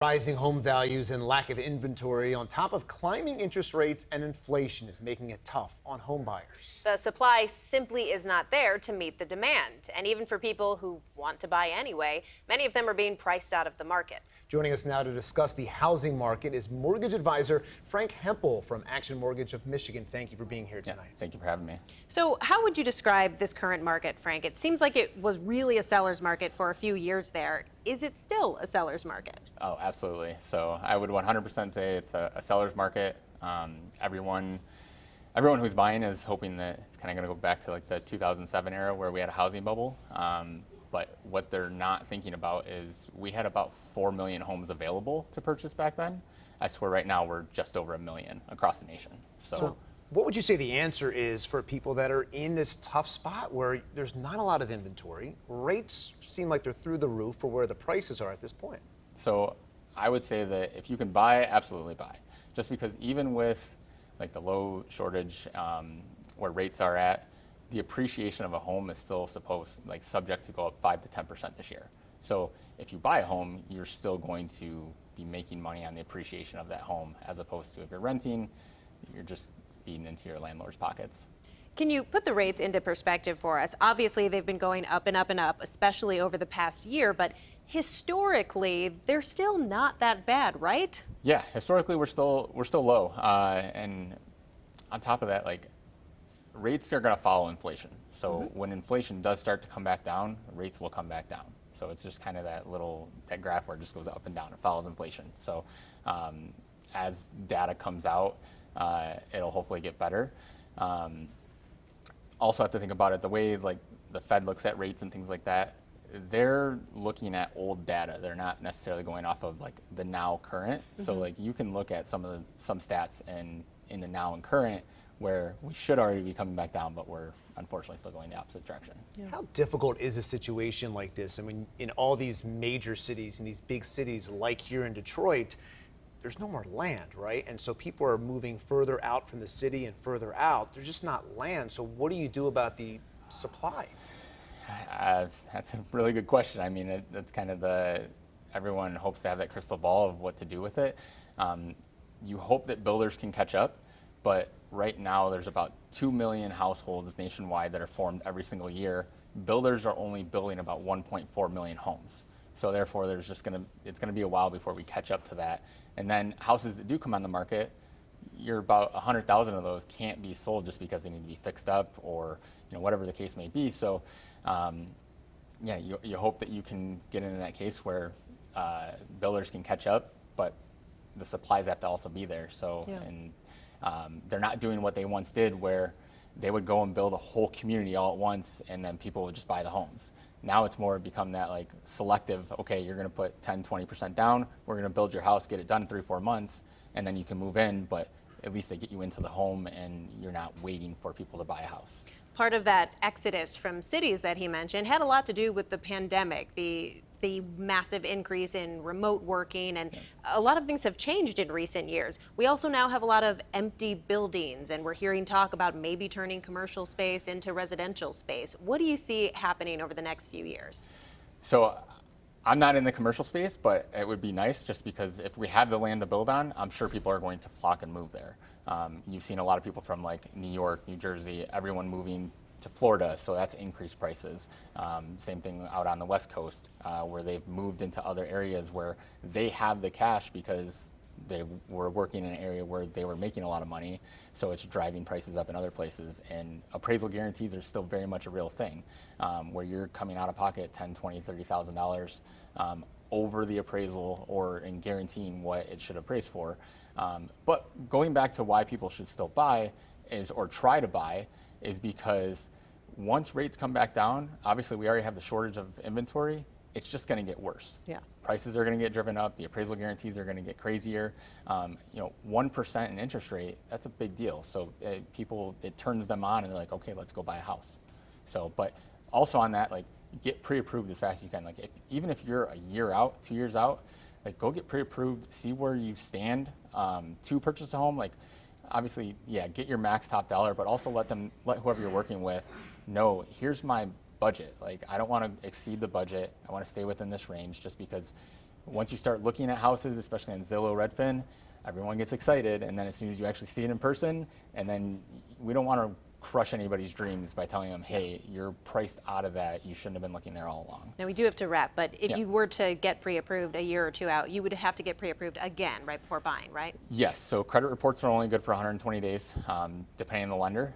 Rising home values and lack of inventory on top of climbing interest rates and inflation is making it tough on home buyers. The supply simply is not there to meet the demand. And even for people who want to buy anyway, many of them are being priced out of the market. Joining us now to discuss the housing market is mortgage advisor Frank Hempel from Action Mortgage of Michigan. Thank you for being here tonight. Thank you for having me. So how would you describe this current market, Frank? It seems like it was really a seller's market for a few years there. Is it still a seller's market? Oh, absolutely. So I would 100% say it's a seller's market. Everyone who's buying is hoping that it's kind of going to go back to like the 2007 era where we had a housing bubble. But what they're not thinking about is we had about 4 million homes available to purchase back then. I swear right now we're just over 1 million across the nation. So what would you say the answer is for people that are in this tough spot where there's not a lot of inventory? Rates seem like they're through the roof for where the prices are at this point. So I would say that if you can buy, absolutely buy. Just because even with like the low shortage where rates are at, the appreciation of a home is still subject to go up 5 to 10% this year. So if you buy a home, you're still going to be making money on the appreciation of that home, as opposed to if you're renting, you're just feeding into your landlord's pockets. Can you put the rates into perspective for us? Obviously, they've been going up and up and up, especially over the past year, but historically, they're still not that bad, right? Yeah, historically, we're still low. And on top of that, rates are going to follow inflation. So when inflation does start to come back down, rates will come back down. So it's just kind of that graph where it just goes up and down. It follows inflation. So as data comes out, it'll hopefully get better. Also have to think about it, the way the Fed looks at rates and things like that, they're looking at old data. They're not necessarily going off of the now current. So you can look at some stats in the now and current where we should already be coming back down, but we're unfortunately still going the opposite direction. Yeah. How difficult is a situation like this? I mean, in all these major cities, in these big cities like here in Detroit, there's no more land, right? And so people are moving further out from the city and further out. There's just not land. So what do you do about the supply? That's a really good question. I mean, that's kind of everyone hopes to have that crystal ball of what to do with it. You hope that builders can catch up, but right now there's about 2 million households nationwide that are formed every single year. Builders are only building about 1.4 million homes. So therefore, it's going to be a while before we catch up to that. And then houses that do come on the market, you're about 100,000 of those can't be sold just because they need to be fixed up or whatever the case may be. So yeah, you hope that you can get into that case where builders can catch up, but the supplies have to also be there. So and they're not doing what they once did, where they would go and build a whole community all at once, and then people would just buy the homes. Now it's more become that selective, okay, you're going to put 10, 20% down, we're going to build your house, get it done in 3-4 months, and then you can move in, but at least they get you into the home and you're not waiting for people to buy a house. Part of that exodus from cities that he mentioned had a lot to do with the pandemic, the massive increase in remote working, and a lot of things have changed in recent years. We also now have a lot of empty buildings, and we're hearing talk about maybe turning commercial space into residential space. What do you see happening over the next few years? So I'm not in the commercial space, but it would be nice, just because if we have the land to build on, I'm sure people are going to flock and move there. You've seen a lot of people from New York, New Jersey, everyone moving to Florida, so that's increased prices. Same thing out on the West Coast, where they've moved into other areas where they have the cash because they were working in an area where they were making a lot of money, so it's driving prices up in other places. And appraisal guarantees are still very much a real thing, where you're coming out of pocket $10,000, $20,000, $30,000 over the appraisal or in guaranteeing what it should appraise for. But going back to why people should still buy or try to buy is because once rates come back down, obviously we already have the shortage of inventory, it's just going to get worse. Yeah. Prices are going to get driven up, the appraisal guarantees are going to get crazier. 1% in interest rate, that's a big deal. So it turns them on and they're like, okay, let's go buy a house. So, but also on that, get pre-approved as fast as you can. Even if you're a year out, 2 years out, go get pre-approved, see where you stand to purchase a home. Obviously, yeah, get your max top dollar, but also let whoever you're working with know, here's my budget. I don't want to exceed the budget. I want to stay within this range, just because once you start looking at houses, especially on Zillow, Redfin, everyone gets excited, and then as soon as you actually see it in person, and then we don't want to crush anybody's dreams by telling them, hey, you're priced out of that, you shouldn't have been looking there all along. Now we do have to wrap, but if Yeah. you were to get pre-approved a year or two out, you would have to get pre-approved again right before buying, right? Yes, so credit reports are only good for 120 days, depending on the lender.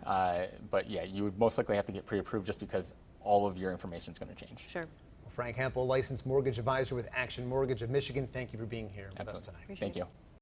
But yeah, you would most likely have to get pre-approved just because all of your information is going to change. Sure. Frank Hempel, licensed mortgage advisor with Action Mortgage of Michigan, thank you for being here with us Absolutely. tonight. Thank you.